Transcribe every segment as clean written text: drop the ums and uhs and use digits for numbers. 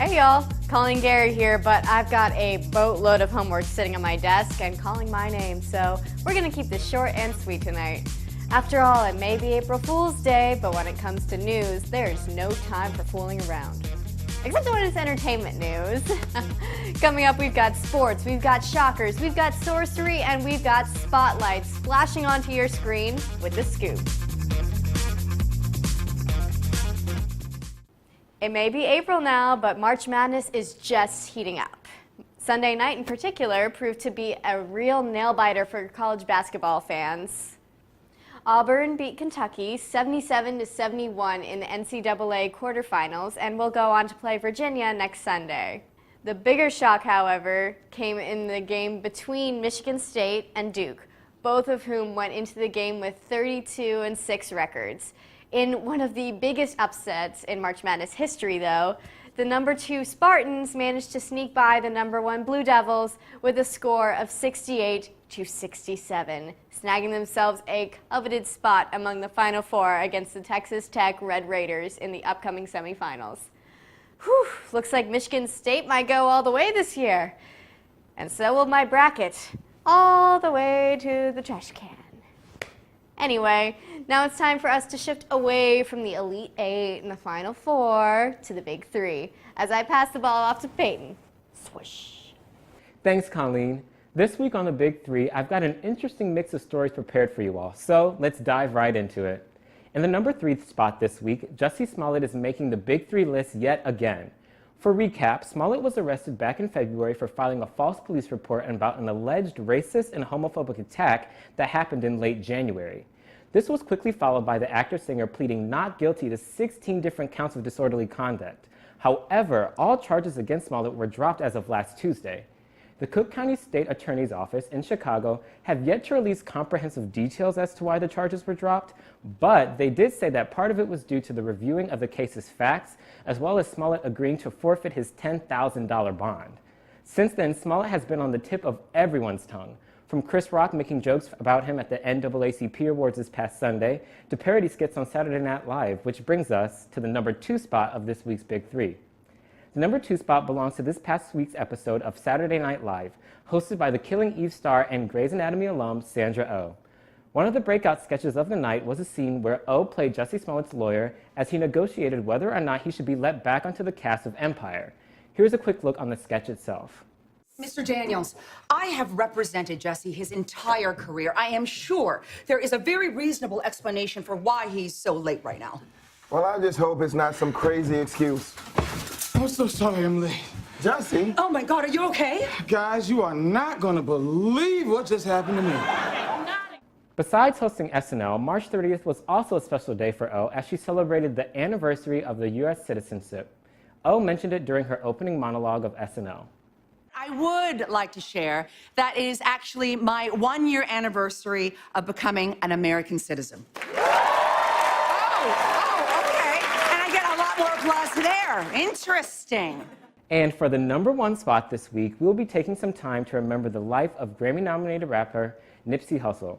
Hey y'all, Colleen Gary here, but I've got a boatload of homework sitting on my desk and calling my name, so we're gonna keep this short and sweet tonight. After all, it may be April Fool's Day, but when it comes to news, there's no time for fooling around. Except when it's entertainment news. Coming up, we've got sports, we've got shockers, we've got sorcery, and we've got spotlights splashing onto your screen with the scoop. It may be April now, but March Madness is just heating up. Sunday night in particular proved to be a real nail-biter for college basketball fans. Auburn beat Kentucky 77-71 in the NCAA quarterfinals and will go on to play Virginia next Sunday. The bigger shock, however, came in the game between Michigan State and Duke, both of whom went into the game with 32-6 records. In one of the biggest upsets in March Madness history, though, the number 2 Spartans managed to sneak by the number 1 Blue Devils with a score of 68-67, snagging themselves a coveted spot among the Final Four against the Texas Tech Red Raiders in the upcoming semifinals. Whew, looks like Michigan State might go all the way this year. And so will my bracket, all the way to the trash can. Anyway, now it's time for us to shift away from the Elite 8 and the Final Four to the Big 3 as I pass the ball off to Peyton. Swish. Thanks, Colleen. This week on the Big 3, I've got an interesting mix of stories prepared for you all, so let's dive right into it. In the number 3 spot this week, Jussie Smollett is making the Big 3 list yet again. For recap, Smollett was arrested back in February for filing a false police report about an alleged racist and homophobic attack that happened in late January. This was quickly followed by the actor-singer pleading not guilty to 16 different counts of disorderly conduct. However, all charges against Smollett were dropped as of last Tuesday. The Cook County State Attorney's Office in Chicago have yet to release comprehensive details as to why the charges were dropped, but they did say that part of it was due to the reviewing of the case's facts, as well as Smollett agreeing to forfeit his $10,000 bond. Since then, Smollett has been on the tip of everyone's tongue, from Chris Rock making jokes about him at the NAACP Awards this past Sunday, to parody skits on Saturday Night Live, which brings us to the number 2 spot of this week's Big 3. The number 2 spot belongs to this past week's episode of Saturday Night Live, hosted by the Killing Eve star and Grey's Anatomy alum Sandra Oh. One of the breakout sketches of the night was a scene where Oh played Jussie Smollett's lawyer as he negotiated whether or not he should be let back onto the cast of Empire. Here's a quick look on the sketch itself. Mr. Daniels, I have represented Jussie his entire career. I am sure there is a very reasonable explanation for why he's so late right now. Well, I just hope it's not some crazy excuse. I'm so sorry I'm late. Jussie? Oh my God, are you okay? Guys, you are not gonna believe what just happened to me. Besides hosting SNL, March 30th was also a special day for O as she celebrated the anniversary of the U.S. citizenship. O mentioned it during her opening monologue of SNL. I would like to share that it is actually my 1-year anniversary of becoming an American citizen. Oh, okay. And I get a lot more applause there. Interesting. And for the number 1 spot this week, we'll be taking some time to remember the life of Grammy-nominated rapper Nipsey Hussle.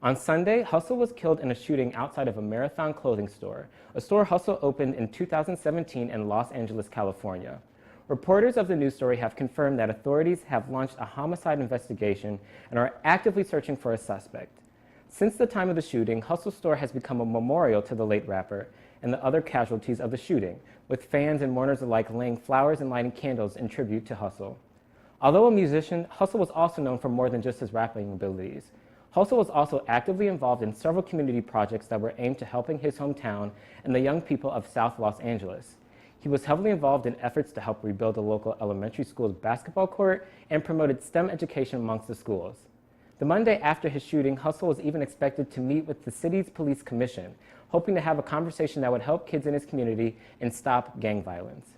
On Sunday, Hussle was killed in a shooting outside of a Marathon clothing store, a store Hussle opened in 2017 in Los Angeles, California. Reporters of the news story have confirmed that authorities have launched a homicide investigation and are actively searching for a suspect. Since the time of the shooting, Hussle's store has become a memorial to the late rapper and the other casualties of the shooting, with fans and mourners alike laying flowers and lighting candles in tribute to Hussle. Although a musician, Hussle was also known for more than just his rapping abilities. Hussle was also actively involved in several community projects that were aimed to helping his hometown and the young people of South Los Angeles. He was heavily involved in efforts to help rebuild a local elementary school's basketball court and promoted STEM education amongst the schools. The Monday after his shooting, Hussle was even expected to meet with the city's police commission, hoping to have a conversation that would help kids in his community and stop gang violence.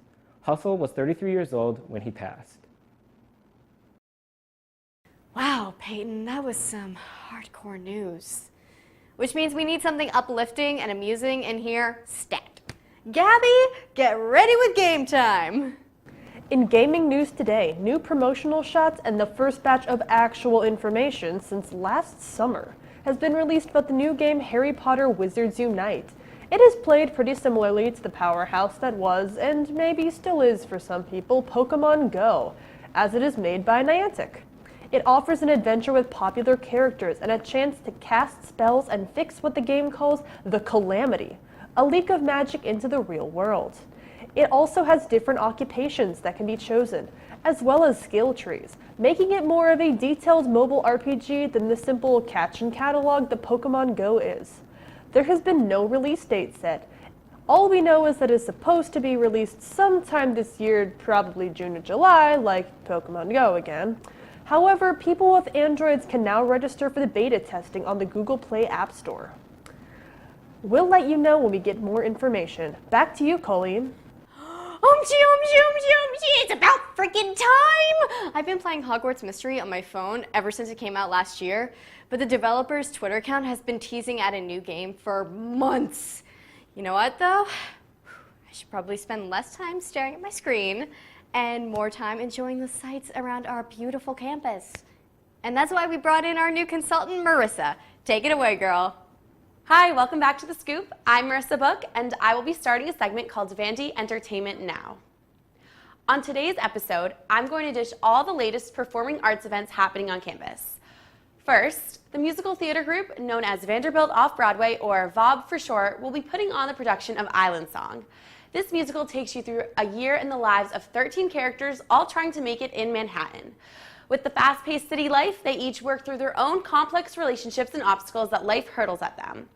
Hussle was 33 years old when he passed. Wow, Peyton, that was some hardcore news. Which means we need something uplifting and amusing in here stat. Gabby, get ready with game time! In gaming news today, new promotional shots and the first batch of actual information since last summer has been released about the new game Harry Potter Wizards Unite. It is played pretty similarly to the powerhouse that was, and maybe still is for some people, Pokemon Go, as it is made by Niantic. It offers an adventure with popular characters and a chance to cast spells and fix what the game calls the Calamity, a leak of magic into the real world. It also has different occupations that can be chosen, as well as skill trees, making it more of a detailed mobile RPG than the simple catch and catalog that Pokemon Go is. There has been no release date set. All we know is that it's supposed to be released sometime this year, probably June or July, like Pokemon Go again. However, people with Androids can now register for the beta testing on the Google Play App Store. We'll let you know when we get more information. Back to you, Colleen. It's about freaking time! I've been playing Hogwarts Mystery on my phone ever since it came out last year, but the developer's Twitter account has been teasing at a new game for months. You know what, though? I should probably spend less time staring at my screen and more time enjoying the sights around our beautiful campus. And that's why we brought in our new consultant, Marisa. Take it away, girl. Hi, welcome back to The Scoop. I'm Marisa Book, and I will be starting a segment called Vande Entertainment Now. On today's episode, I'm going to dish all the latest performing arts events happening on campus. First, the musical theater group known as Vanderbilt Off-Broadway, or VOB for short, will be putting on the production of Island Song. This musical takes you through a year in the lives of 13 characters, all trying to make it in Manhattan. With the fast-paced city life, they each work through their own complex relationships and obstacles that life hurdles at them.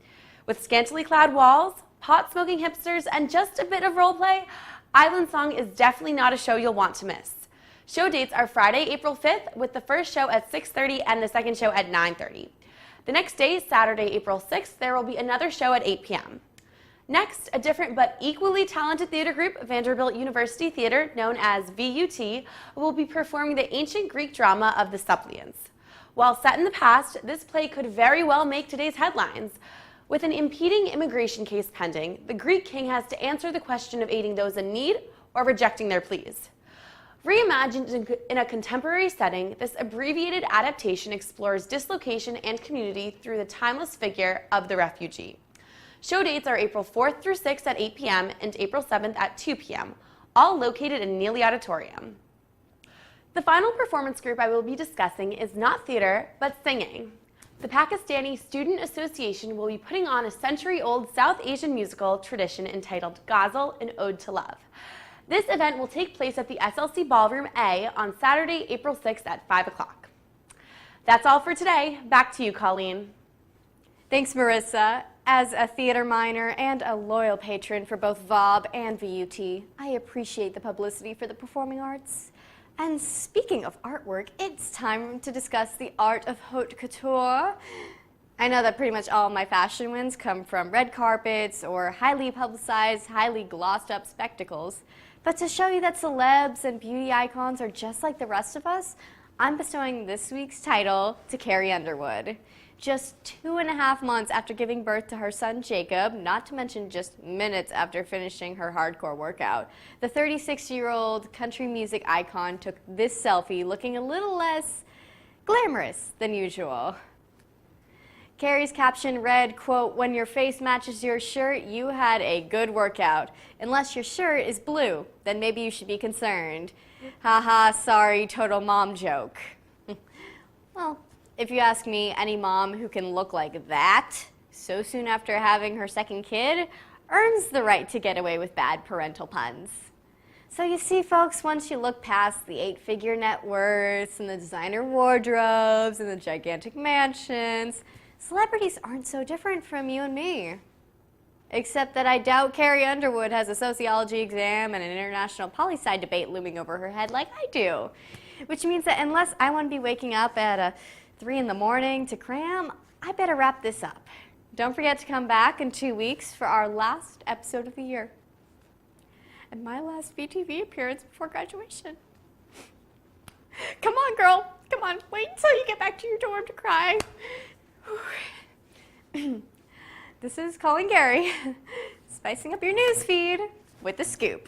With scantily clad walls, pot-smoking hipsters, and just a bit of roleplay, Island Song is definitely not a show you'll want to miss. Show dates are Friday, April 5th, with the first show at 6:30 and the second show at 9:30. The next day, Saturday, April 6th, there will be another show at 8 p.m. Next, a different but equally talented theater group, Vanderbilt University Theater, known as VUT, will be performing the ancient Greek drama of the Suppliants. While set in the past, this play could very well make today's headlines. With an impeding immigration case pending, the Greek king has to answer the question of aiding those in need or rejecting their pleas. Reimagined in a contemporary setting, this abbreviated adaptation explores dislocation and community through the timeless figure of the refugee. Show dates are April 4th through 6th at 8 p.m. and April 7th at 2 p.m., all located in Neely Auditorium. The final performance group I will be discussing is not theater, but singing. The Pakistani Student Association will be putting on a century-old South Asian musical tradition entitled Ghazal, an Ode to Love. This event will take place at the SLC Ballroom A on Saturday, April 6th at 5 o'clock. That's all for today. Back to you, Colleen. Thanks, Marisa. As a theater minor and a loyal patron for both VOB and VUT, I appreciate the publicity for the performing arts. And speaking of artwork, it's time to discuss the art of haute couture. I know that pretty much all my fashion wins come from red carpets or highly publicized, highly glossed up spectacles. But to show you that celebs and beauty icons are just like the rest of us, I'm bestowing this week's title to Carrie Underwood. Just 2.5 months after giving birth to her son Jacob, not to mention just minutes after finishing her hardcore workout, the 36-year-old country music icon took this selfie looking a little less glamorous than usual. Carrie's caption read, quote, "When your face matches your shirt, you had a good workout. Unless your shirt is blue, then maybe you should be concerned. Haha, sorry, total mom joke." Well, if you ask me, any mom who can look like that so soon after having her second kid earns the right to get away with bad parental puns. So you see, folks, once you look past the 8-figure net worths and the designer wardrobes and the gigantic mansions, celebrities aren't so different from you and me. Except that I doubt Carrie Underwood has a sociology exam and an international poli-sci debate looming over her head like I do. Which means that unless I want to be waking up at 3 in the morning to cram, I better wrap this up. Don't forget to come back in 2 weeks for our last episode of the year. And my last VTV appearance before graduation. Come on, girl. Come on. Wait until you get back to your dorm to cry. This is Colleen Gary, spicing up your news feed with The Scoop.